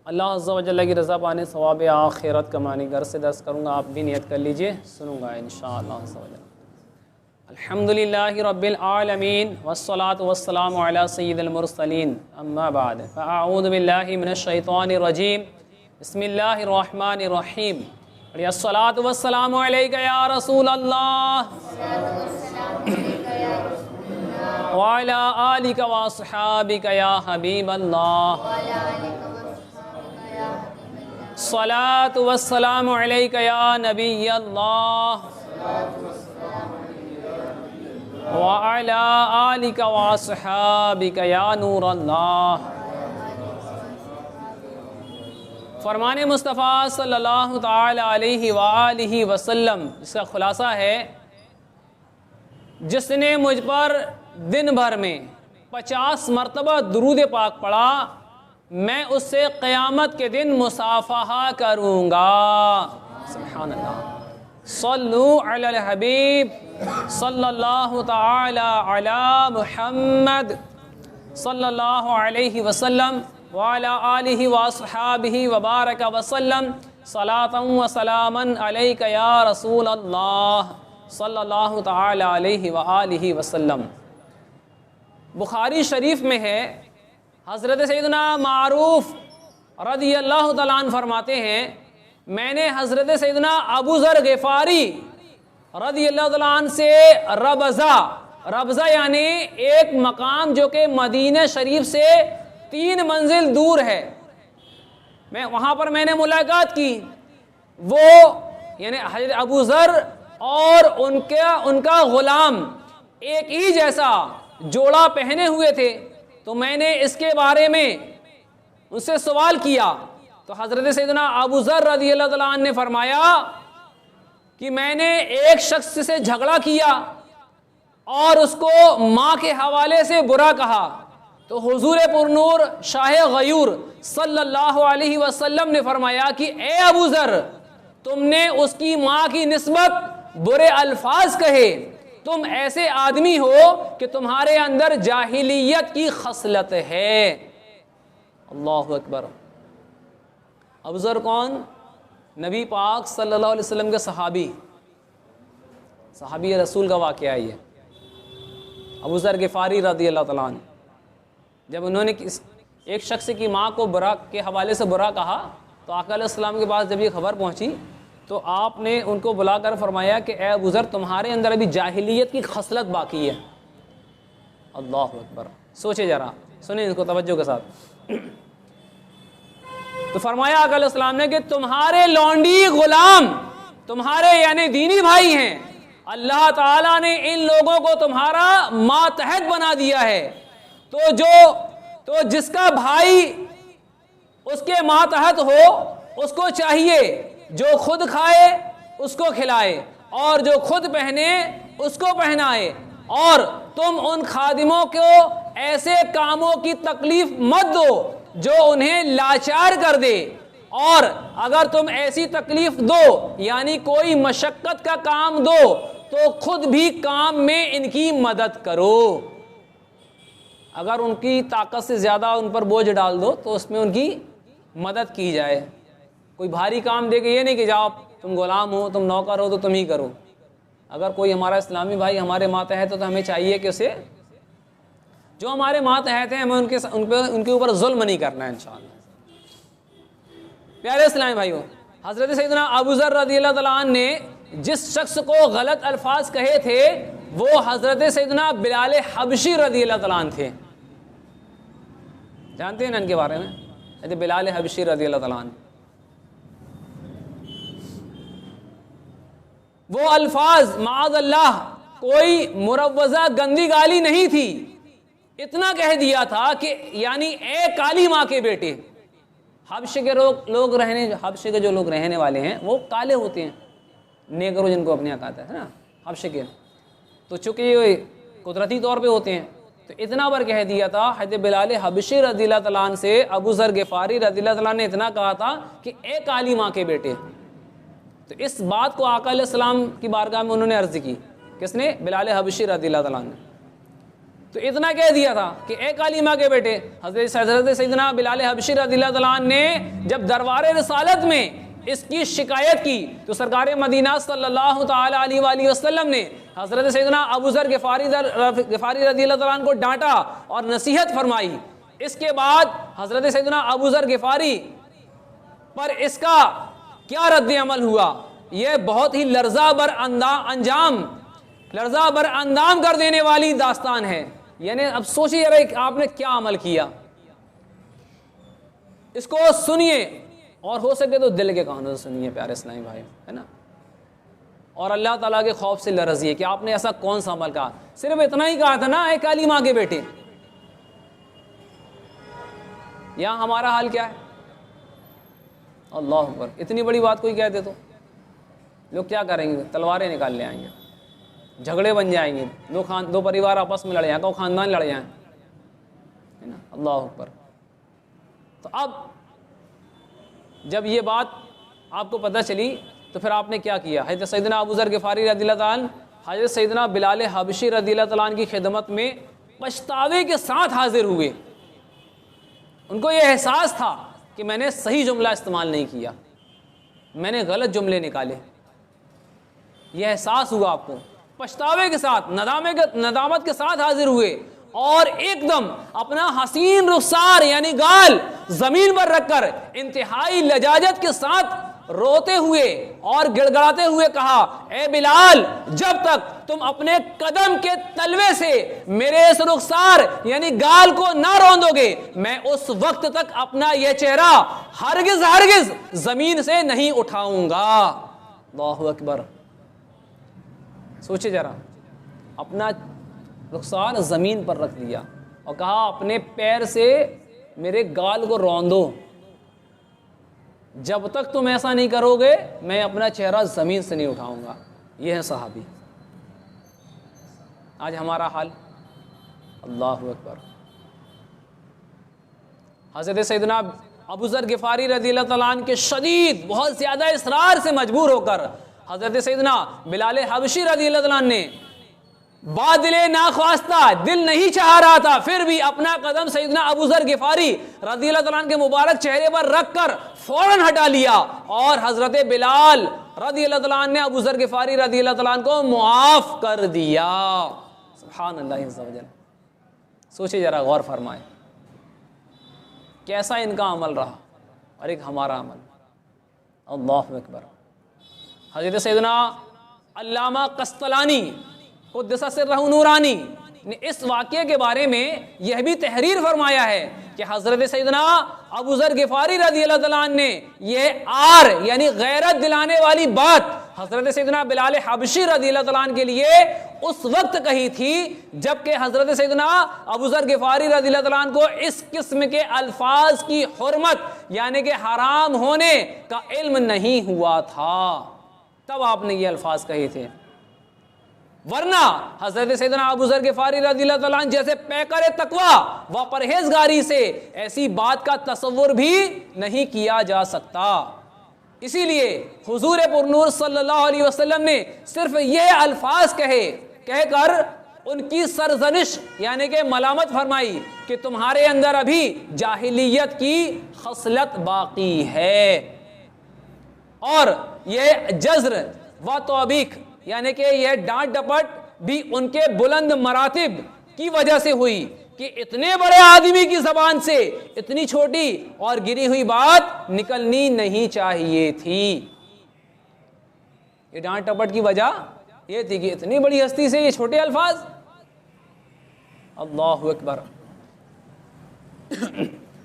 اللہ عز و جل کی رضا پانے ثواب آخرت کمانے گھر سے درس کروں گا، آپ بھی نیت کر لیجئے، سنوں گا انشاءاللہ عز و جل۔ الحمدللہ رب العالمین والصلاة والسلام علی سید المرسلین، اما بعد فاعوذ باللہ من الشیطان الرجیم، بسم اللہ الرحمن الرحیم۔ الصلاة والسلام علیکہ یا رسول اللہ وعلی آلک واصحابک یا حبیب اللہ۔ الصلاة والسلام علیکہ یا نبی اللہ وعلی آلک واصحابک یا نور اللہ۔ فرمان مصطفیٰ صلی اللہ تعالی علیہ وآلہ وسلم، اس کا خلاصہ ہے، جس نے مجھ پر دن بھر میں 50 مرتبہ درود پاک پڑھا، میں اس سے قیامت کے دن مصافحہ کروں گا۔ سبحان اللہ۔ صلو علی الحبیب صلی اللہ تعالی علی محمد صلی اللہ علیہ وسلم وعلی آلہ واصحابہ وبارک وسلم، صلاۃ و سلاما علیک یا رسول اللہ صلی اللہ تعالی علیہ وآلہ وسلم۔ بخاری شریف میں ہے، حضرت سیدنا معروف رضی اللہ تعالیٰ عنہ فرماتے ہیں، میں نے حضرت سیدنا ابو ذر غفاری رضی اللہ تعالیٰ عنہ سے ربضہ یعنی ایک مقام جو کہ مدینہ شریف سے 3 منزل دور ہے، وہاں پر میں نے ملاقات کی۔ وہ یعنی حضرت ابو ذر اور ان کا غلام ایک ہی جیسا جوڑا پہنے ہوئے تھے، تو میں نے اس کے بارے میں اس سے سوال کیا، تو حضرت سیدنا ابو ذر رضی اللہ تعالیٰ عنہ نے فرمایا کہ میں نے ایک شخص سے جھگڑا کیا اور اس کو ماں کے حوالے سے برا کہا، تو حضور پرنور شاہ غیور صلی اللہ علیہ وسلم نے فرمایا کہ اے ابو ذر، تم نے اس کی ماں کی نسبت برے الفاظ کہے، تم ایسے آدمی ہو کہ تمہارے اندر جاہلیت کی خصلت ہے۔ اللہ اکبر۔ ابو ذر کون؟ نبی پاک صلی اللہ علیہ وسلم کے صحابی رسول کا واقعہ ہے یہ، ابو ذر غفاری رضی اللہ تعالیٰ عنہ۔ جب انہوں نے ایک شخص کی ماں کو برا کے حوالے سے برا کہا، تو آقا علیہ السلام کے پاس جب یہ خبر پہنچی تو آپ نے ان کو بلا کر فرمایا کہ اے ابو ذر، تمہارے اندر ابھی جاہلیت کی خصلت باقی ہے۔ اللہ اکبر۔ سوچے ذرا، سنیں اس کو توجہ کے ساتھ۔ تو فرمایا آقا علیہ السلام نے کہ تمہارے لونڈی غلام تمہارے یعنی دینی بھائی ہیں، اللہ تعالیٰ نے ان لوگوں کو تمہارا ماتحت بنا دیا ہے، تو جس کا بھائی اس کے ماتحت ہو، اس کو چاہیے جو خود کھائے اس کو کھلائے اور جو خود پہنے اس کو پہنائے، اور تم ان خادموں کو ایسے کاموں کی تکلیف مت دو جو انہیں لاچار کر دے، اور اگر تم ایسی تکلیف دو یعنی کوئی مشقت کا کام دو تو خود بھی کام میں ان کی مدد کرو۔ اگر ان کی طاقت سے زیادہ ان پر بوجھ ڈال دو تو اس میں ان کی مدد کی جائے۔ کوئی بھاری کام دے کے یہ نہیں کہ جاؤ تم غلام ہو، تم نوکر ہو تو تم ہی کرو۔ اگر کوئی ہمارا اسلامی بھائی ہمارے ماتحت ہے تو ہمیں چاہیے کہ اسے، جو ہمارے ماتحت ہیں، ہمیں ان کے اوپر ظلم نہیں کرنا ہے انشاءاللہ۔ پیارے اسلامی بھائیو، حضرت سیدنا ابو ذر رضی اللہ تعالیٰ عنہ نے جس شخص کو غلط الفاظ کہے تھے وہ حضرت سیدنا بلال حبشی رضی اللہ تعالیٰ عنہ تھے۔ جانتے ہیں نا ان کے بارے میں؟ حضرت بلال حبشی رضی اللہ تعالیٰ عنہ، وہ الفاظ معاذ اللہ کوئی مروزہ گندی گالی نہیں تھی، اتنا کہہ دیا تھا کہ یعنی اے کالی ماں کے بیٹے۔ حبشے کے حبشے کے جو لوگ رہنے والے ہیں وہ کالے ہوتے ہیں، نیگرو جن کو اپنے یہاں کہتا ہے نا حبشے کے، تو چونکہ یہ قدرتی طور پہ ہوتے ہیں، تو اتنا بار کہہ دیا تھا حضرت بلال حبشی رضی اللہ تعالیٰ عنہ سے ابو ذر غفاری رضی اللہ تعالیٰ عنہ نے اتنا کہا تھا کہ اے کالی ماں کے بیٹے۔ تو اس بات کو آقا علیہ السلام کی بارگاہ میں انہوں نے عرض کی، کس نے؟ بلال حبشی رضی اللہ تعالیٰ عنہ۔ تو اتنا کہہ دیا تھا کہ اے کلیمہ کے بیٹے، حضرت سیدنا بلال حبشی رضی اللہ تعالیٰ عنہ نے جب دربار رسالت میں اس کی شکایت کی تو سرکار مدینہ صلی اللہ تعالی علیہ وآلہ وسلم نے حضرت سیدنا ابو ذر غفاری رضی اللہ تعالیٰ عنہ کو ڈانٹا اور نصیحت فرمائی۔ اس کے بعد حضرت سیدنا ابو ذر غفاری پر اس کا کیا رد عمل ہوا، یہ بہت ہی لرزہ بر اندام کر دینے والی داستان ہے۔ یعنی اب سوچیے آپ نے کیا عمل کیا، اس کو سنیے اور ہو سکے تو دل کے کانوں سے سنیے پیارے اسلامی بھائی، ہے نا، اور اللہ تعالیٰ کے خوف سے لرزیے کہ آپ نے ایسا کون سا عمل کہا۔ صرف اتنا ہی کہا تھا نا، اے کالی ماں کے بیٹے۔ یہاں ہمارا حال کیا ہے؟ اللہ اکبر، اتنی بڑی بات کوئی کہہ دے تو لوگ کیا کریں گے؟ تلواریں نکال لے آئیں گے، جھگڑے بن جائیں گے، دو پریوار آپس میں لڑ جائیں گے، خاندان لڑ جائیں، ہے نا، اللہ اکبر۔ تو اب جب یہ بات آپ کو پتہ چلی تو پھر آپ نے کیا کیا؟ حضرت سیدنا ابو ذر غفاری رضی اللہ تعالیٰ عنہ حضرت سیدنا بلال حبشی رضی اللہ تعالیٰ عنہ کی خدمت میں پچھتاوے کے ساتھ حاضر ہوئے۔ ان کو یہ احساس تھا کہ میں نے صحیح جملہ استعمال نہیں کیا، میں نے غلط جملے نکالے، یہ احساس ہوا آپ کو۔ پچھتاوے کے ساتھ، ندامت کے ساتھ حاضر ہوئے اور ایک دم اپنا حسین رخسار یعنی گال زمین پر رکھ کر انتہائی لجاجت کے ساتھ روتے ہوئے اور گڑ گڑاتے ہوئے کہا، اے بلال، جب تک تم اپنے قدم کے تلوے سے میرے اس رخسار یعنی گال کو نہ روندو گے، میں اس وقت تک اپنا یہ چہرہ ہرگز زمین سے نہیں اٹھاؤں گا۔ اللہ اکبر، سوچے ذرا، اپنا رخسار زمین پر رکھ دیا اور کہا اپنے پیر سے میرے گال کو روندو، جب تک تم ایسا نہیں کرو گے میں اپنا چہرہ زمین سے نہیں اٹھاؤں گا۔ یہ ہے صحابی۔ آج ہمارا حال، اللہ اکبر۔ حضرت سیدنا ابو ذر غفاری رضی اللہ تعالیٰ عنہ کے شدید بہت زیادہ اصرار سے مجبور ہو کر حضرت سیدنا بلال حبشی رضی اللہ تعالیٰ عنہ نے بادل ناخواستہ، دل نہیں چاہ رہا تھا، پھر بھی اپنا قدم سیدنا ابو ذر غفاری رضی اللہ تعالیٰ عنہ کے مبارک چہرے پر رکھ کر فوراً ہٹا لیا اور حضرت بلال رضی اللہ تعالیٰ عنہ نے ابو ذر غفاری رضی اللہ تعالیٰ عنہ کو معاف کر دیا۔ سبحان اللہ عز و جل۔ سوچے ذرا، غور فرمائے کیسا ان کا عمل رہا اور ایک ہمارا عمل۔ اللہ اکبر۔ حضرت سیدنا علامہ قسطلانی قدس سرہ نورانی نے اس واقعے کے بارے میں یہ بھی تحریر فرمایا ہے کہ حضرت سیدنا ابو ذر غفاری رضی اللہ تعالیٰ عنہ نے یہ آر یعنی غیرت دلانے والی بات حضرت سیدنا بلال حبشی رضی اللہ تعالیٰ عنہ کے لیے اس وقت کہی تھی جبکہ حضرت سیدنا ابو ذر غفاری رضی اللہ تعالیٰ عنہ کو اس قسم کے الفاظ کی حرمت یعنی کہ حرام ہونے کا علم نہیں ہوا تھا، تب آپ نے یہ الفاظ کہے تھے۔ ورنہ حضرت سیدنا ابو ذر غفاری رضی اللہ تعالیٰ عنہ جیسے پیکر تقوی و پرہیزگاری سے ایسی بات کا تصور بھی نہیں کیا جا سکتا۔ اسی لیے حضور پرنور صلی اللہ علیہ وسلم نے صرف یہ الفاظ کہہ کر ان کی سرزنش یعنی کہ ملامت فرمائی کہ تمہارے اندر ابھی جاہلیت کی خصلت باقی ہے، اور یہ جزر و توبیخ یعنی کہ یہ ڈانٹ ڈپٹ بھی ان کے بلند مراتب کی وجہ سے ہوئی کہ اتنے بڑے آدمی کی زبان سے اتنی چھوٹی اور گری ہوئی بات نکلنی نہیں چاہیے تھی۔ یہ ڈانٹ ڈپٹ کی وجہ یہ تھی کہ اتنی بڑی ہستی سے یہ چھوٹے الفاظ۔ اللہ اکبر۔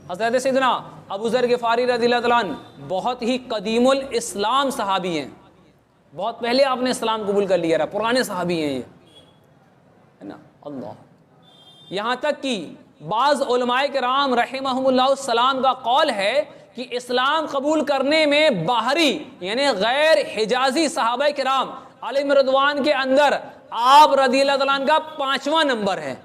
حضرت سیدنا ابو ذر غفاری رضی اللہ تعالیٰ عنہ بہت ہی قدیم الاسلام صحابی ہیں، بہت پہلے آپ نے اسلام قبول کر لیا رہا، پرانے صحابی ہیں یہ، ہے نا۔ اللہ، یہاں تک کہ بعض علماء کرام رحمہم اللہ السلام کا قول ہے کہ اسلام قبول کرنے میں باہری یعنی غیر حجازی صحابہ کرام علیہم رضوان کے اندر آپ رضی اللہ تعالیٰ عنہ کا 5واں نمبر ہے۔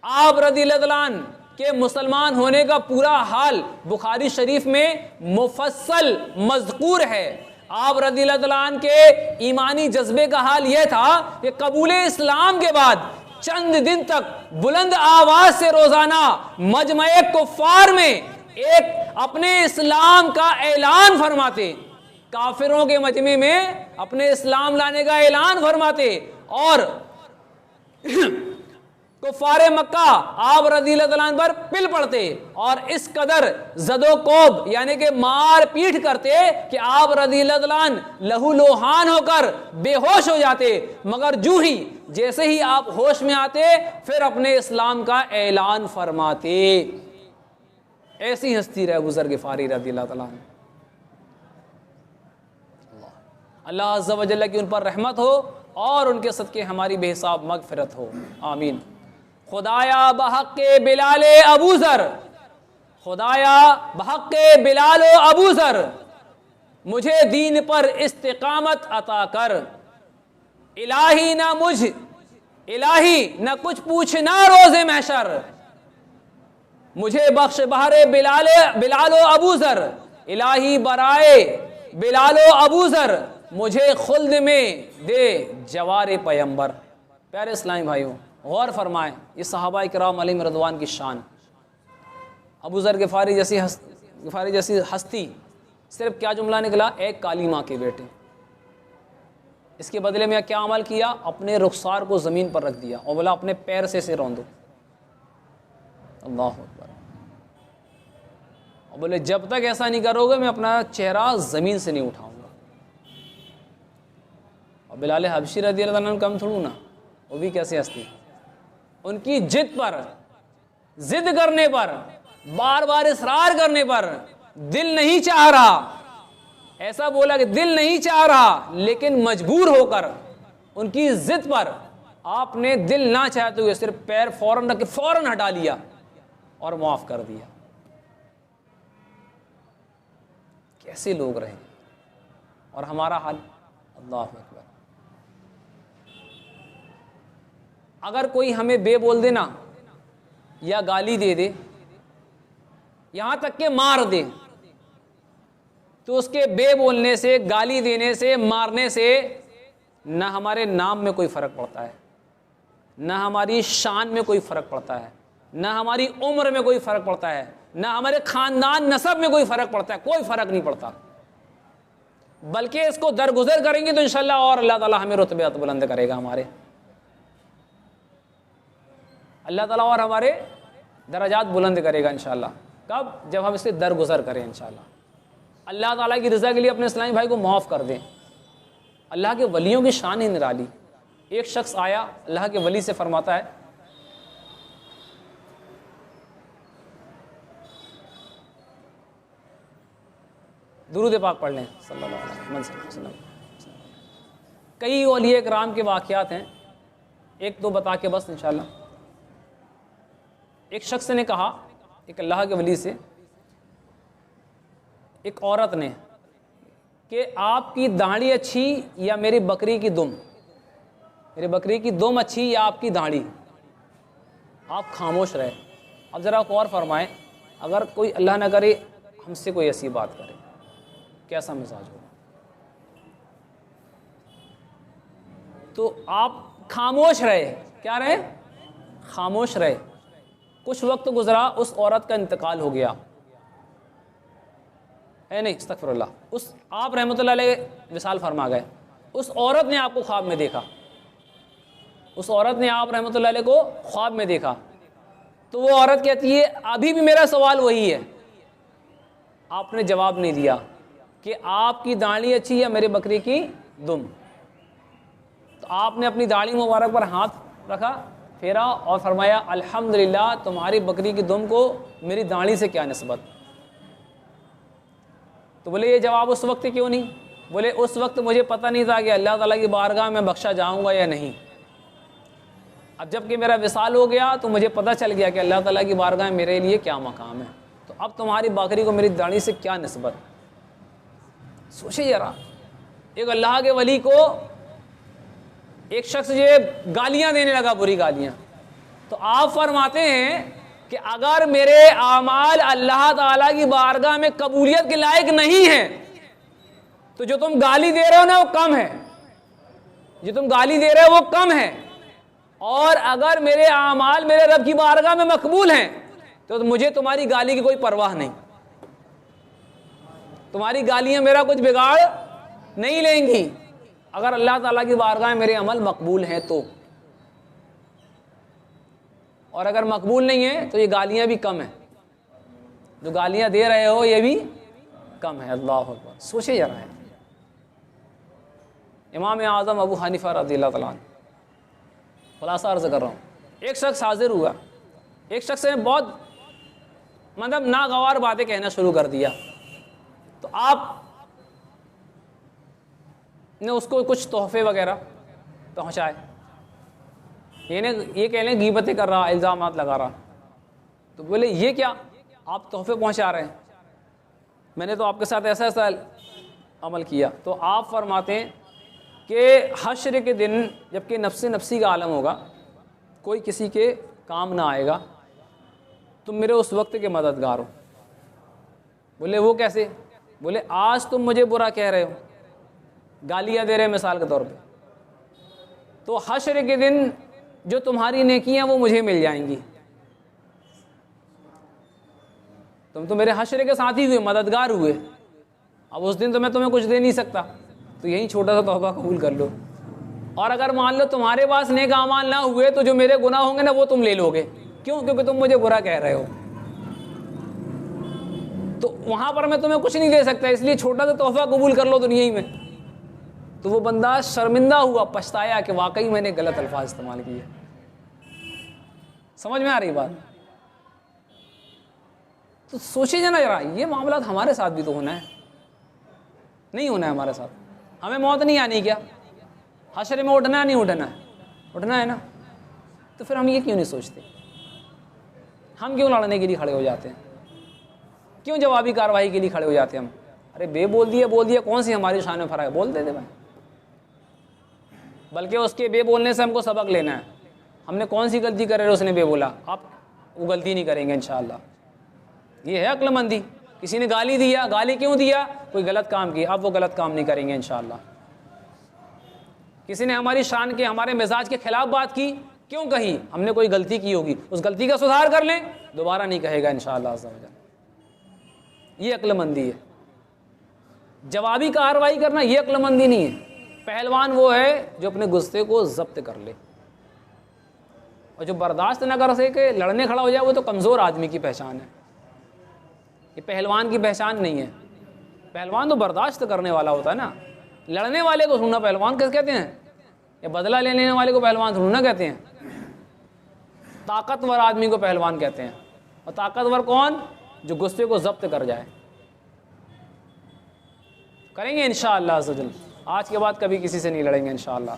آپ رضی اللہ تعالیٰ عنہ کہ مسلمان ہونے کا پورا حال بخاری شریف میں مفصل مذکور ہے۔ آپ رضی اللہ تعالیٰ عنہ کے ایمانی جذبے کا حال یہ تھا کہ قبول اسلام کے بعد چند دن تک بلند آواز سے روزانہ مجمع کفار میں ایک اپنے اسلام کا اعلان فرماتے، کافروں کے مجمع میں اپنے اسلام لانے کا اعلان فرماتے، اور کفار مکہ آپ رضی اللہ عنہ پر پل پڑتے اور اس قدر زد و کوب یعنی کہ مار پیٹ کرتے کہ آپ رضی اللہ عنہ لہو لوہان ہو کر بے ہوش ہو جاتے، مگر جیسے ہی آپ ہوش میں آتے پھر اپنے اسلام کا اعلان فرماتے۔ ایسی ہستی رہے ابو ذر غفاری رضی اللہ تعالیٰ عنہ۔ اللہ عز و جل کی ان پر رحمت ہو اور ان کے صدقے ہماری بے حساب مغفرت ہو، آمین۔ خدایا بحق بلال ابو ذر، خدایا بحق بلال و ابو ذر مجھے دین پر استقامت عطا کر، الہی نہ کچھ پوچھنا روز محشر، مجھے بخش بہر بلال و ابو ذر، الہی برائے بلال و ابو ذر مجھے خلد میں دے جوار پیمبر۔ پیارے اسلامی بھائیوں، غور فرمائیں، یہ صحابہ کرام علیہم رضوان کی شان۔ ابو ذر غفاری جیسی ہستی، صرف کیا جملہ نکلا؟ ایک کالی ماں کے بیٹے۔ اس کے بدلے میں کیا عمل کیا؟ اپنے رخسار کو زمین پر رکھ دیا اور بولا اپنے پیر سے اسے روندو۔ اللہ اکبر۔ اور بولے جب تک ایسا نہیں کرو گے میں اپنا چہرہ زمین سے نہیں اٹھاؤں گا۔ اور بلال حبشی رضی اللہ عنہ کم تھوڑو نا، وہ بھی کیسے ہستی، ان کی ضد کرنے پر، بار بار اصرار کرنے پر دل نہیں چاہ رہا، ایسا بولا کہ دل نہیں چاہ رہا لیکن مجبور ہو کر ان کی ضد پر آپ نے دل نہ چاہتے ہوئے صرف پیر فوراً رکھ کے فوراً ہٹا لیا اور معاف کر دیا۔ کیسے لوگ رہے اور ہمارا حال؟ اللہ اکبر۔ اگر کوئی ہمیں بے بول دے نا یا گالی دے دے، یہاں تک کہ مار دے، تو اس کے بے بولنے سے، گالی دینے سے، مارنے سے نہ ہمارے نام میں کوئی فرق پڑتا ہے، نہ ہماری شان میں کوئی فرق پڑتا ہے، نہ ہماری عمر میں کوئی فرق پڑتا ہے، نہ ہمارے خاندان نسب میں کوئی فرق پڑتا ہے، کوئی فرق نہیں پڑتا، بلکہ اس کو درگزر کریں گے تو انشاءاللہ اور اللہ تعالیٰ ہمیں رتبات بلند کرے گا، ہمارے اللہ تعالیٰ اور ہمارے درجات بلند کرے گا انشاءاللہ۔ کب؟ جب ہم اس سے درگزر کریں انشاءاللہ، اللہ تعالیٰ کی رضا کے لیے اپنے اسلامی بھائی کو معاف کر دیں۔ اللہ کے ولیوں کی شان ہی نرالی۔ ایک شخص آیا اللہ کے ولی سے، فرماتا ہے درود پاک پڑھ لیں صلی اللہ علیہ وسلم۔ کئی اولیاء کرام کے واقعات ہیں، ایک دو بتا کے بس انشاءاللہ۔ ایک شخص نے کہا ایک اللہ کے ولی سے، ایک عورت نے، کہ آپ کی داڑھی اچھی یا میری بکری کی دم، میری بکری کی دم اچھی یا آپ کی داڑھی؟ آپ خاموش رہے۔ اب ذرا غور فرمائیں، اگر کوئی اللہ نہ کرے ہم سے کوئی ایسی بات کرے، کیسا مزاج ہوگا؟ تو آپ خاموش رہے۔ کیا رہے؟ خاموش رہے۔ کچھ وقت گزرا، اس عورت کا انتقال ہو گیا ہے، نہیں استغفر اللہ، آپ رحمۃ اللہ علیہ وصال فرما گئے۔ اس عورت نے آپ کو خواب میں دیکھا، اس عورت نے آپ رحمۃ اللہ علیہ کو خواب میں دیکھا، تو وہ عورت کہتی ہے ابھی بھی میرا سوال وہی ہے۔ آپ نے جواب نہیں دیا کہ آپ کی داڑھی اچھی یا میرے بکری کی دم؟ تو آپ نے اپنی داڑھی مبارک پر ہاتھ رکھا، پھیرا اور فرمایا الحمدللہ تمہاری بکری کی دم کو میری داڑھی سے کیا نسبت؟ تو بولے یہ جواب اس وقت کیوں نہیں؟ بولے اس وقت مجھے پتہ نہیں تھا کہ اللہ تعالیٰ کی بارگاہ میں بخشا جاؤں گا یا نہیں۔ اب جب کہ میرا وصال ہو گیا تو مجھے پتہ چل گیا کہ اللہ تعالیٰ کی بارگاہ میں میرے لیے کیا مقام ہے، تو اب تمہاری بکری کو میری داڑھی سے کیا نسبت؟ سوچے ذرا، ایک اللہ کے ولی کو ایک شخص جو گالیاں دینے لگا، بری گالیاں، تو آپ فرماتے ہیں کہ اگر میرے اعمال اللہ تعالیٰ کی بارگاہ میں قبولیت کے لائق نہیں ہیں تو جو تم گالی دے رہے ہو نا وہ کم ہے، جو تم گالی دے رہے ہو وہ کم ہے، اور اگر میرے اعمال میرے رب کی بارگاہ میں مقبول ہیں تو مجھے تمہاری گالی کی کوئی پرواہ نہیں. تمہاری گالیاں میرا کچھ بگاڑ نہیں لیں گی اگر اللہ تعالیٰ کی بارگاہ میں میرے عمل مقبول ہیں تو. اور اگر مقبول نہیں ہے تو یہ گالیاں بھی کم ہیں, جو گالیاں دے رہے ہو یہ بھی کم ہے. اللہ اکبر. سوچے جا رہا ہے امام اعظم ابو حنیفہ رضی اللہ تعالیٰ عنہ, خلاصہ عرض کر رہا ہوں, ایک شخص حاضر ہوا, ایک شخص نے بہت مطلب ناگوار باتیں کہنا شروع کر دیا, تو آپ نے اس کو کچھ تحفے وغیرہ پہنچائے. یہ کہہ لیں غیبتیں کر رہا, الزامات لگا رہا. تو بولے یہ کیا آپ تحفے پہنچا رہے ہیں, میں نے تو آپ کے ساتھ ایسا ایسا عمل کیا. تو آپ فرماتے ہیں کہ حشر کے دن جب کہ نفس نفسی کا عالم ہوگا, کوئی کسی کے کام نہ آئے گا, تم میرے اس وقت کے مددگار ہو. بولے وہ کیسے؟ بولے آج تم مجھے برا کہہ رہے ہو, گالیاں دے رہے ہیں مثال کے طور پہ, تو حشر کے دن جو تمہاری نیکیاں وہ مجھے مل جائیں گی. تم تو میرے حشر کے ساتھی ہوئے, مددگار ہوئے, اب اس دن تو میں تمہیں کچھ دے نہیں سکتا, تو یہی چھوٹا سا تحفہ قبول کر لو. اور اگر مان لو تمہارے پاس نیک اعمال نہ ہوئے تو جو میرے گناہ ہوں گے نا وہ تم لے لو گے. کیوں؟ کیونکہ تم مجھے برا کہہ رہے ہو, تو وہاں پر میں تمہیں کچھ نہیں دے سکتا, اس لیے چھوٹا سا تحفہ قبول کر لو دنیا ہی میں. تو وہ بندہ شرمندہ ہوا, پچھتایا کہ واقعی میں نے غلط الفاظ استعمال کیے. سمجھ میں آ رہی بات؟ تو سوچے جانا ذرا, یہ معاملات ہمارے ساتھ بھی تو ہونا ہے, نہیں ہونا ہے ہمارے ساتھ. ہمیں موت نہیں آنی کیا, حشر میں اٹھنا ہے نہیں اٹھنا ہے, اٹھنا ہے نا. تو پھر ہم یہ کیوں نہیں سوچتے, ہم کیوں لڑنے کے لیے کھڑے ہو جاتے ہیں, کیوں جوابی کارروائی کے لیے کھڑے ہو جاتے ہیں ہم. ارے بے بول دیا, کون سی ہماری شان میں فرق ہے, بول دیتے بھائی. بلکہ اس کے بے بولنے سے ہم کو سبق لینا ہے. ہم نے کون سی غلطی کر رہے اس نے بے بولا, آپ وہ غلطی نہیں کریں گے انشاءاللہ. یہ ہے عقل مندی. کسی نے گالی دیا, گالی کیوں دیا؟ کوئی غلط کام کیا, اب وہ غلط کام نہیں کریں گے انشاءاللہ. کسی نے ہماری شان کے, ہمارے مزاج کے خلاف بات کی, کیوں کہی؟ ہم نے کوئی غلطی کی ہوگی, اس غلطی کا سدھار کر لیں, دوبارہ نہیں کہے گا انشاءاللہ عز و جل. یہ عقل مندی ہے. جوابی کارروائی کرنا یہ عقل مندی نہیں ہے. پہلوان وہ ہے جو اپنے غصے کو ضبط کر لے, اور جو برداشت نہ کر سکے لڑنے کھڑا ہو جائے وہ تو کمزور آدمی کی پہچان ہے. یہ پہلوان کی پہچان نہیں ہے. پہلوان تو برداشت کرنے والا ہوتا ہے نا. لڑنے والے کو سننا پہلوان کیسے کہتے ہیں, یا بدلہ لینے والے کو پہلوان سننا کہتے ہیں. طاقتور آدمی کو پہلوان کہتے ہیں. اور طاقتور کون؟ جو غصے کو ضبط کر جائے. کریں گے انشاءاللہ عز و جل. آج کے بعد کبھی کسی سے نہیں لڑیں گے انشاءاللہ,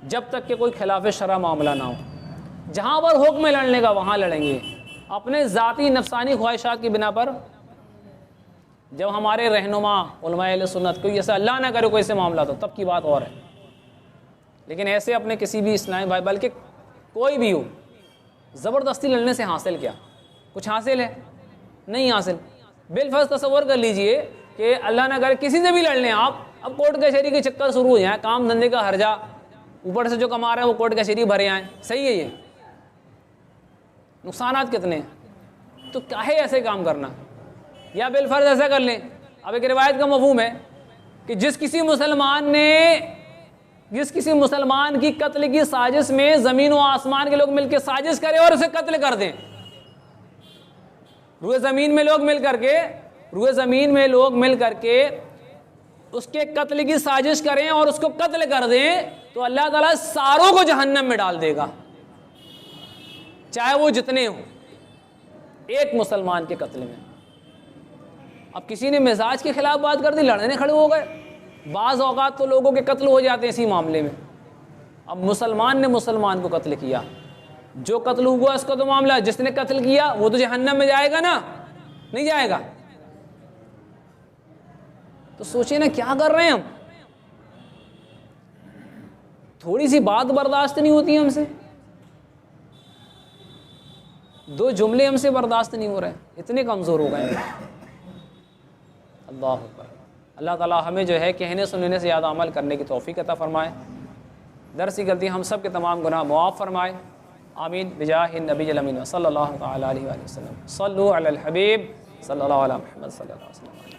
جب تک کہ کوئی خلاف شرع معاملہ نہ ہو. جہاں پر حکم لڑنے کا وہاں لڑیں گے. اپنے ذاتی نفسانی خواہشات کی بنا پر جب ہمارے رہنما علماء اہل سنت کوئی ایسا اللہ نہ کرے کوئی ایسے معاملات ہو تب کی بات اور ہے. لیکن ایسے اپنے کسی بھی اسلامی بھائی, بلکہ کوئی بھی ہو, زبردستی لڑنے سے حاصل کیا؟ کچھ حاصل ہے؟ نہیں حاصل. بالفرض تصور کر لیجئے کہ اللہ نہ کرے کسی سے بھی لڑ لیں آپ, اب کورٹ کچہری کے چکر شروع ہو جائیں, کام دھندے کا ہرجا, اوپر سے جو کما رہے ہیں وہ کورٹ کچہری بھرے آئیں. صحیح ہے, یہ نقصانات کتنے ہیں. تو کیا ہے ایسے کام کرنا؟ یا بالفرض ایسا کر لیں, اب ایک روایت کا مفہوم ہے کہ جس کسی مسلمان کی قتل کی سازش میں زمین و آسمان کے لوگ مل کے سازش کریں اور اسے قتل کر دیں. روئے زمین میں لوگ مل کر کے اس کے قتل کی سازش کریں اور اس کو قتل کر دیں تو اللہ تعالیٰ ساروں کو جہنم میں ڈال دے گا, چاہے وہ جتنے ہوں, ایک مسلمان کے قتل میں. اب کسی نے مزاج کے خلاف بات کر دی, لڑنے کھڑے ہو گئے. بعض اوقات تو لوگوں کے قتل ہو جاتے ہیں اسی معاملے میں. اب مسلمان نے مسلمان کو قتل کیا, جو قتل ہوا اس کا تو معاملہ, جس نے قتل کیا وہ تو جہنم میں جائے گا نا, نہیں جائے گا. تو سوچیں نا کیا کر رہے ہیں ہم. تھوڑی سی بات برداشت نہیں ہوتی ہم سے, دو جملے ہم سے برداشت نہیں ہو رہے, اتنے کمزور ہو گئے ہیں. اللہ اکبر. اللہ تعالیٰ ہمیں جو ہے کہنے سننے سے زیادہ عمل کرنے کی توفیق عطا فرمائے. درس کی غلطی ہم سب کے تمام گناہ معاف فرمائے. آمین بجاہ النبی الامین صلی اللہ تعالی علیہ وآلہ وسلم. صلو علی الحبیب صلی اللہ علیہ محمد صلی اللہ علیہ وسلم.